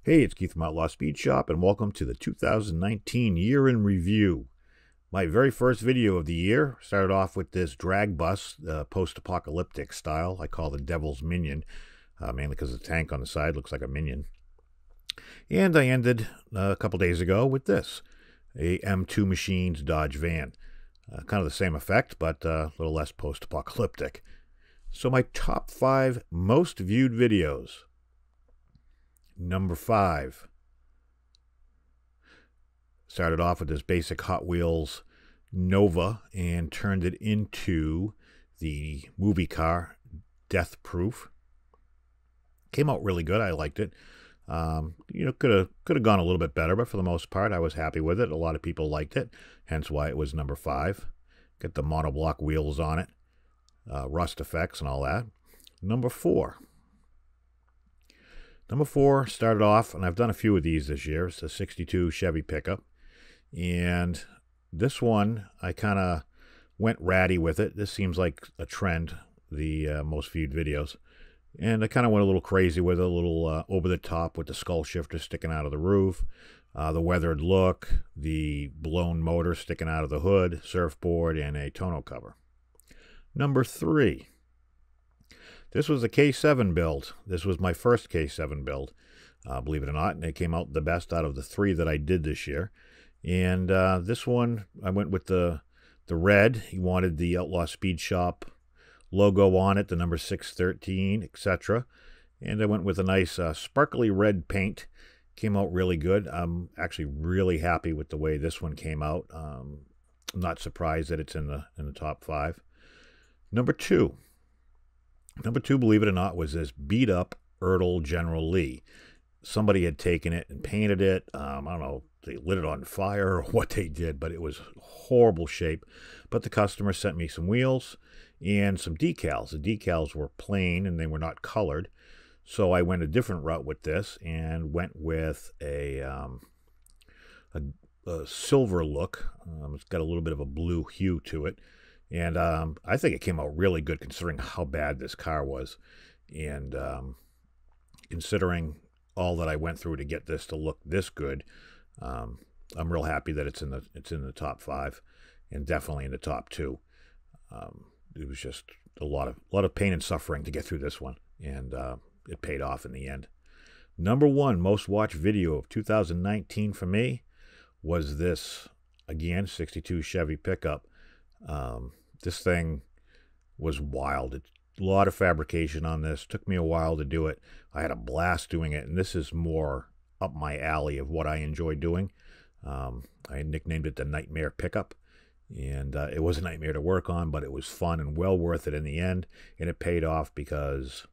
Hey, it's Keith from Outlaw Speed Shop, and welcome to the 2019 Year in Review. My very first video of the year started off with this drag bus, post-apocalyptic style. I call the Devil's Minion, mainly because the tank on the side looks like a minion. And I ended a couple days ago with this, a M2 Machines Dodge van. Kind of the same effect, but a little less post-apocalyptic. So my top 5 most viewed videos. Number 5. Started off with this basic Hot Wheels Nova and turned it into the movie car Death Proof. Came out really good. I liked it. Could have gone a little bit better, but for the most part, I was happy with it. A lot of people liked it, hence why it was number 5. Got the monoblock wheels on it, rust effects and all that. Number 4. Number 4 started off, and I've done a few of these this year. It's a 62 Chevy pickup. And this one, I kind of went ratty with it. This seems like a trend, the most viewed videos. And I kind of went a little crazy with it, a little over the top with the skull shifter sticking out of the roof, the weathered look, the blown motor sticking out of the hood, surfboard, and a tonneau cover. Number 3. This was a K7 build. This was my first K7 build, believe it or not, and it came out the best out of the 3 that I did this year. And this one, I went with the red. He wanted the Outlaw Speed Shop logo on it, the number 613, etc. And I went with a nice sparkly red paint. Came out really good. I'm actually really happy with the way this one came out. I'm not surprised that it's in the top 5. Number 2. Number 2, believe it or not, was this beat-up Ertl General Lee. Somebody had taken it and painted it. I don't know, they lit it on fire or what they did, but it was horrible shape. But the customer sent me some wheels and some decals. The decals were plain and they were not colored. So I went a different route with this and went with a silver look. It's got a little bit of a blue hue to it. And I think it came out really good considering how bad this car was. And considering all that I went through to get this to look this good, I'm real happy that it's in the top 5 and definitely in the top 2. It was just a lot of pain and suffering to get through this one, and it paid off in the end. Number 1 most watched video of 2019 for me was this, again, 62 Chevy pickup. This thing was wild. A lot of fabrication on this. Took me a while to do it. I had a blast doing it, and this is more up my alley of what I enjoy doing. I nicknamed it the Nightmare Pickup, and it was a nightmare to work on, but it was fun and well worth it in the end, and it paid off because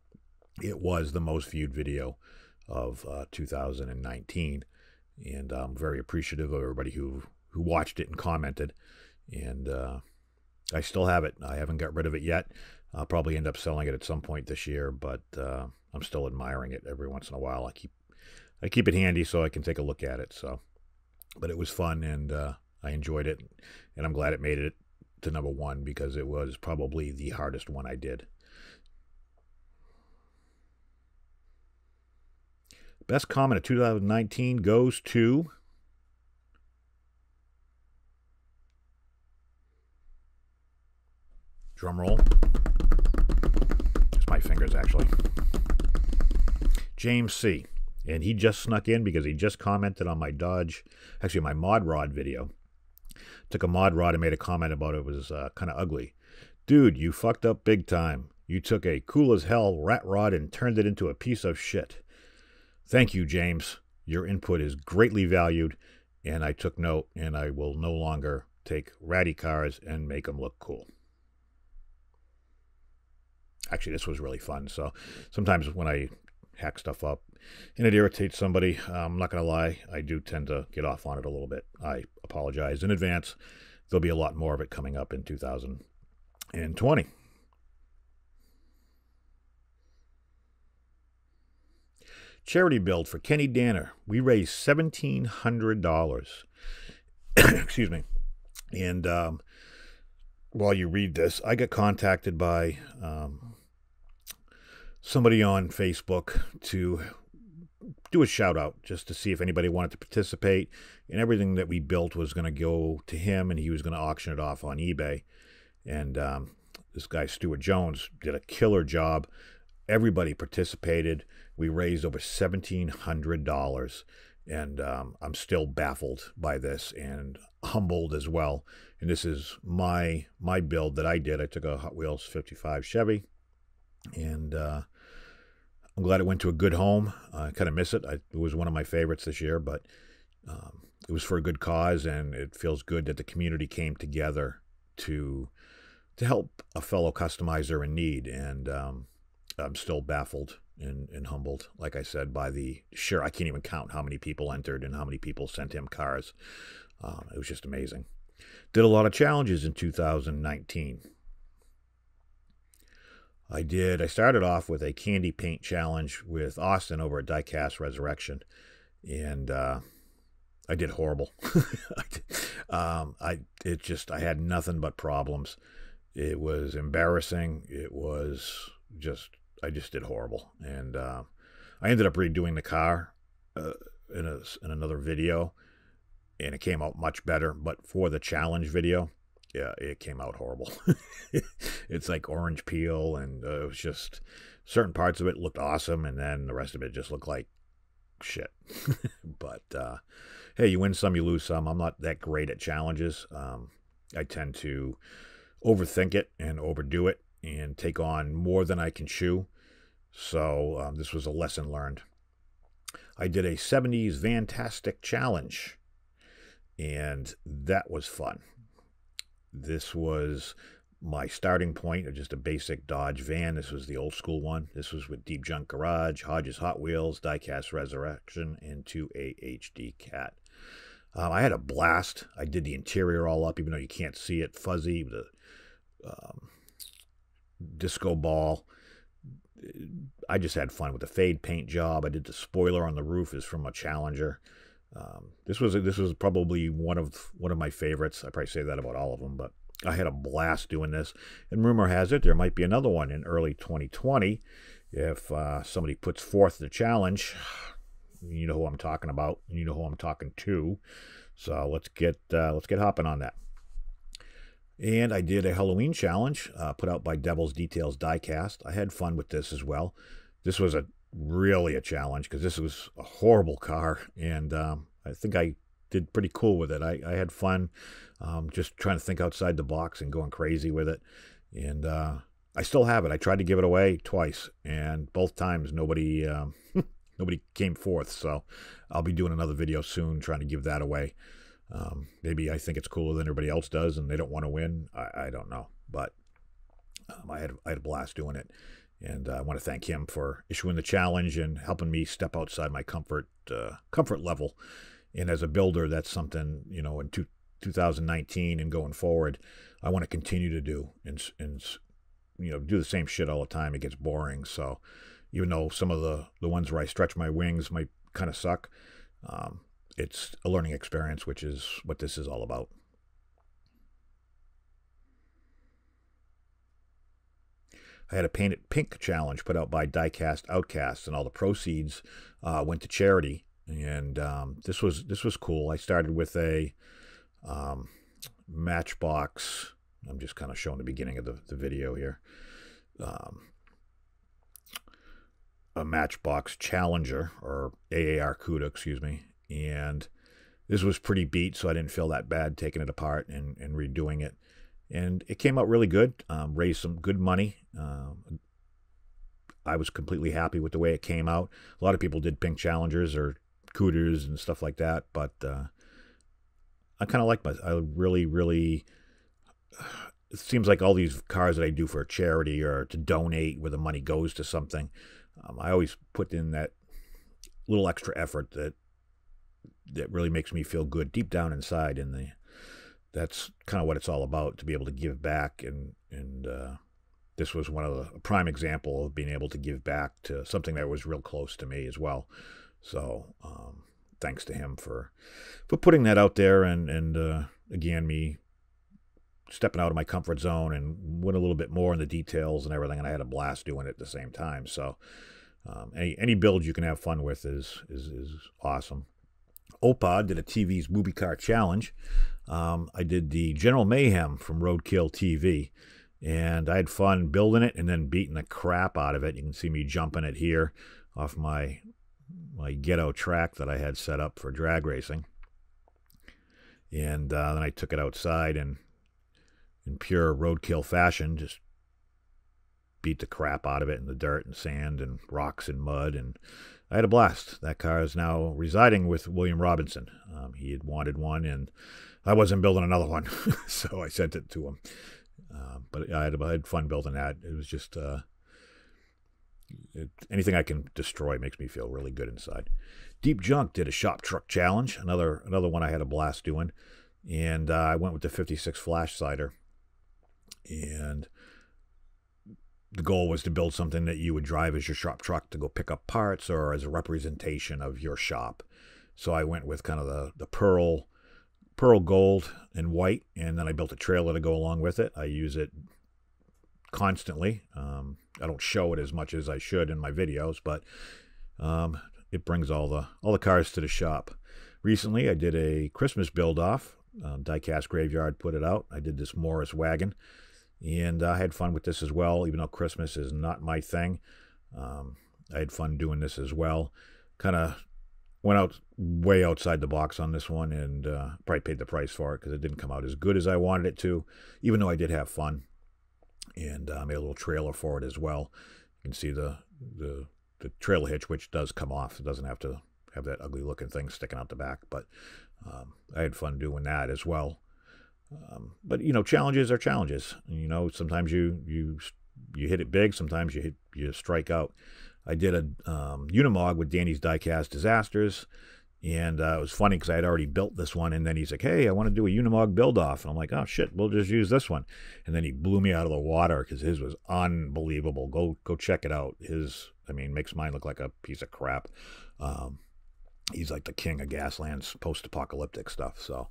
it was the most viewed video of 2019, and I'm very appreciative of everybody who watched it and commented, and I still have it. I haven't got rid of it yet. I'll probably end up selling it at some point this year, but I'm still admiring it every once in a while. I keep it handy so I can take a look at it. So, but it was fun, and I enjoyed it, and I'm glad it made it to number 1 because it was probably the hardest one I did. Best comment of 2019 goes to drum roll. It's my fingers, actually. James C. And he just snuck in because he just commented on my my Mod Rod video. Took a Mod Rod and made a comment about it was kind of ugly. Dude, you fucked up big time. You took a cool as hell rat rod and turned it into a piece of shit. Thank you, James. Your input is greatly valued, and I took note, and I will no longer take ratty cars and make them look cool. Actually, this was really fun. So sometimes when I hack stuff up and it irritates somebody, I'm not going to lie, I do tend to get off on it a little bit. I apologize in advance. There'll be a lot more of it coming up in 2020. Charity build for Kenny Danner. We raised $1,700. Excuse me. And while you read this, I got contacted by somebody on Facebook to do a shout out just to see if anybody wanted to participate. And everything that we built was going to go to him, and he was going to auction it off on eBay. And this guy, Stuart Jones, did a killer job. Everybody participated. We raised over $1,700. And I'm still baffled by this and humbled as well. And this is my build that I did. I took a Hot Wheels 55 Chevy, and I'm glad it went to a good home. I kind of miss it. It was one of my favorites this year, but it was for a good cause, and it feels good that the community came together to help a fellow customizer in need. And I'm still baffled and humbled, like I said, by I can't even count how many people entered and how many people sent him cars. It was just amazing. Did a lot of challenges in 2019. I started off with a candy paint challenge with Austin over at Diecast Resurrection, and I did horrible. I had nothing but problems. It was embarrassing. I just did horrible, and I ended up redoing the car in another video, and it came out much better. But for the challenge video, yeah, it came out horrible. It's like orange peel, and it was just certain parts of it looked awesome, and then the rest of it just looked like shit. But hey, you win some, you lose some. I'm not that great at challenges. I tend to overthink it and overdo it and take on more than I can chew. So this was a lesson learned. I did a 70s Vantastic challenge, and that was fun. This was my starting point of just a basic Dodge van. This was the old school one. This was with Deep Junk Garage, Hodges Hot Wheels, Diecast Resurrection, and 2A HD Cat. I had a blast. I did the interior all up, even though you can't see it, fuzzy, the disco ball. I just had fun with the fade paint job. I did the spoiler on the roof is from a Challenger. This was probably one of my favorites. I probably say that about all of them, but I had a blast doing this. And rumor has it there might be another one in early 2020 if somebody puts forth the challenge. You know who I'm talking about, and you know who I'm talking to. So let's get hopping on that. And I did a Halloween challenge put out by Devil's Details Diecast. I had fun with this as well. This was really a challenge because this was a horrible car, and I think I did pretty cool with it. I had fun just trying to think outside the box and going crazy with it. And I still have it. I tried to give it away twice, and both times nobody came forth. So I'll be doing another video soon trying to give that away. Maybe I think it's cooler than everybody else does and they don't want to win. I don't know. But I had a blast doing it. And I want to thank him for issuing the challenge and helping me step outside my comfort level. And as a builder, that's something, in 2019 and going forward, I want to continue to do. And do the same shit all the time. It gets boring. So even though some of the ones where I stretch my wings might kind of suck, it's a learning experience, which is what this is all about. I had a Paint It Pink challenge put out by Diecast Outcast, and all the proceeds went to charity. And this was cool. I started with a Matchbox. I'm just kind of showing the beginning of the video here. A Matchbox Challenger, or AAR CUDA, excuse me. And this was pretty beat, so I didn't feel that bad taking it apart and redoing it. And it came out really good, raised some good money. I was completely happy with the way it came out. A lot of people did pink Challengers or CUDAs and stuff like that, but I kind of like I really, really... It seems like all these cars that I do for charity or to donate where the money goes to something, I always put in that little extra effort that really makes me feel good deep down inside, and that's kind of what it's all about, to be able to give back. And this was one of the prime example of being able to give back to something that was real close to me as well. So thanks to him for putting that out there, and again, me stepping out of my comfort zone and went a little bit more in the details and everything, and I had a blast doing it at the same time. So Any build you can have fun with is awesome. Opa did a TV's Movie Car Challenge. I did the General Mayhem from Roadkill TV, and I had fun building it and then beating the crap out of it. You can see me jumping it here off my ghetto track that I had set up for drag racing. And then I took it outside and in pure roadkill fashion, just beat the crap out of it in the dirt and sand and rocks and mud, and I had a blast. That car is now residing with William Robinson. He had wanted one, and I wasn't building another one, so I sent it to him. But I had fun building that. It was just anything I can destroy makes me feel really good inside. Deep Junk did a shop truck challenge, another one I had a blast doing, and I went with the 56 Flash Cider, and the goal was to build something that you would drive as your shop truck to go pick up parts or as a representation of your shop. So I went with kind of the pearl gold and white, and then I built a trailer to go along with it. I use it constantly. I don't show it as much as I should in my videos, but it brings all the cars to the shop. Recently, I did a Christmas build-off. Diecast Graveyard put it out. I did this Morris wagon, and I had fun with this as well, even though Christmas is not my thing. I had fun doing this as well. Kind of went out way outside the box on this one, and probably paid the price for it because it didn't come out as good as I wanted it to, even though I did have fun. And I made a little trailer for it as well. You can see the trailer hitch, which does come off. It doesn't have to have that ugly looking thing sticking out the back, but I had fun doing that as well. But you know, challenges are challenges. You know, sometimes you hit it big, sometimes you strike out. I did a Unimog with Danny's Diecast Disasters, and it was funny because I had already built this one, and then he's like, "Hey, I want to do a Unimog build-off," and I'm like, "Oh shit, we'll just use this one." And then he blew me out of the water because his was unbelievable. Go check it out. His, I mean, makes mine look like a piece of crap. He's like the king of Gasland's post-apocalyptic stuff. So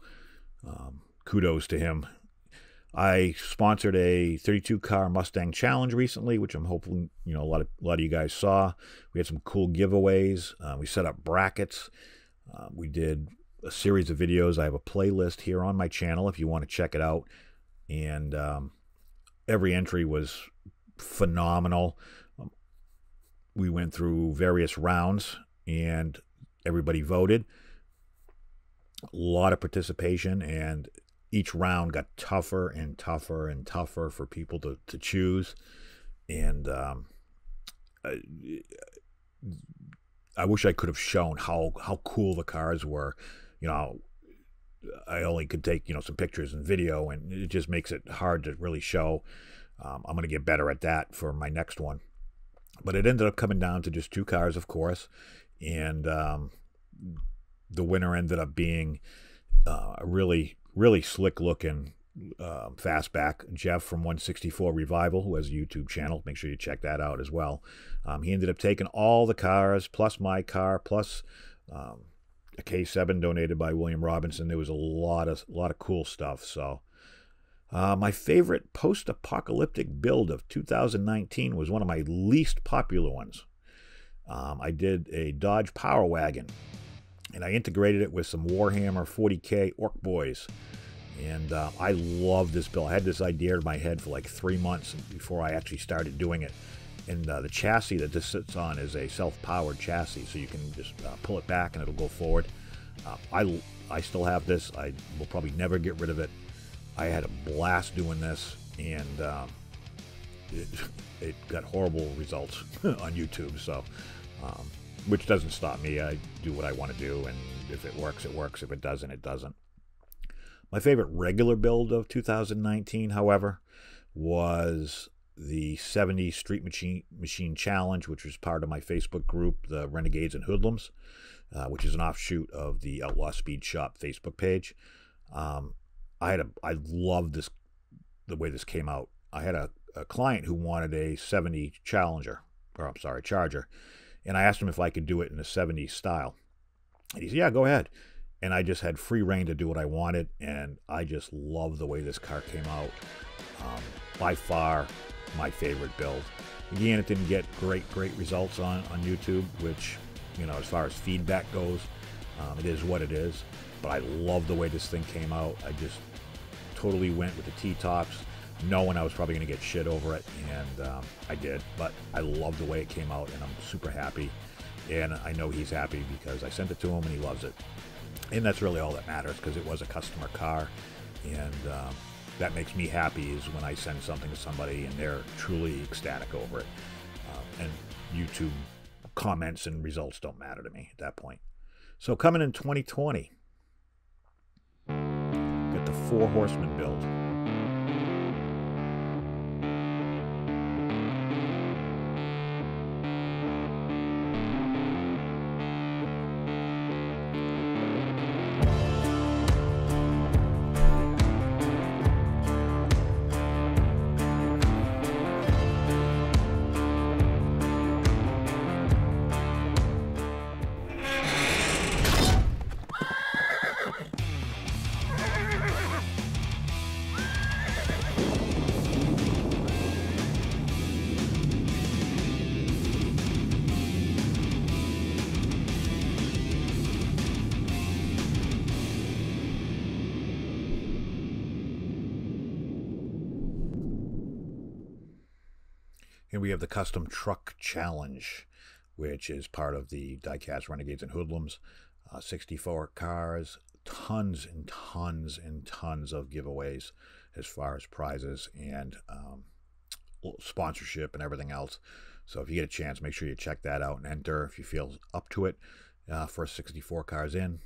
kudos to him. I sponsored a 32-car Mustang Challenge recently, which I'm hoping, you know, a lot of you guys saw. We had some cool giveaways. We set up brackets. We did a series of videos. I have a playlist here on my channel if you want to check it out. And every entry was phenomenal. We went through various rounds, and everybody voted. A lot of participation, and each round got tougher and tougher and tougher for people to choose. And I wish I could have shown how cool the cars were. You know, I only could take, you know, some pictures and video, and it just makes it hard to really show. I'm going to get better at that for my next one. But it ended up coming down to just 2 cars, of course. And the winner ended up being a really slick looking fastback, Jeff from 164 Revival, who has a YouTube channel. Make sure you check that out as well. He ended up taking all the cars, plus my car, plus a K7 donated by William Robinson. There was a lot of cool stuff. So my favorite post-apocalyptic build of 2019 was one of my least popular ones. I did a Dodge Power Wagon, and I integrated it with some Warhammer 40K Orc Boys. And I love this build. I had this idea in my head for like 3 months before I actually started doing it. And the chassis that this sits on is a self-powered chassis, so you can just pull it back and it'll go forward. I still have this. I will probably never get rid of it. I had a blast doing this, and it got horrible results on YouTube. So, which doesn't stop me. I do what I want to do, and if it works, it works. If it doesn't, it doesn't. My favorite regular build of 2019, however, was the 70s Street Machine Challenge, which was part of my Facebook group, the Renegades and Hoodlums, which is an offshoot of the Outlaw Speed Shop Facebook page. I loved this, the way this came out. I had a client who wanted a 70 Charger, and I asked him if I could do it in a 70s style. And he said, "Yeah, go ahead." And I just had free reign to do what I wanted, and I just love the way this car came out. By far my favorite build. Again, it didn't get great results on YouTube, which, you know, as far as feedback goes, it is what it is. But I love the way this thing came out. I just totally went with the T-tops, knowing I was probably going to get shit over it, and I did. But I love the way it came out, and I'm super happy. And I know he's happy because I sent it to him and he loves it. And that's really all that matters, because it was a customer car, and that makes me happy, is when I send something to somebody and they're truly ecstatic over it. And YouTube comments and results don't matter to me at that point. So coming in 2020, got the 4 Horsemen build. Here we have the Custom Truck Challenge, which is part of the Diecast Renegades and Hoodlums. 64 cars, tons and tons and tons of giveaways as far as prizes and sponsorship and everything else. So if you get a chance, make sure you check that out and enter if you feel up to it. First 64 cars in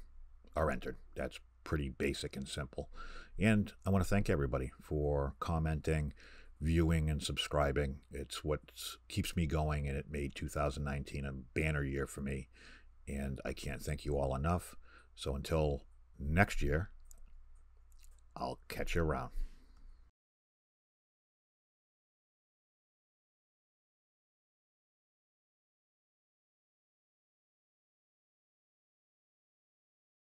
are entered. That's pretty basic and simple. And I want to thank everybody for commenting, viewing, and subscribing. It's what keeps me going, and it made 2019 a banner year for me, and I can't thank you all enough. So until next year, I'll catch you around.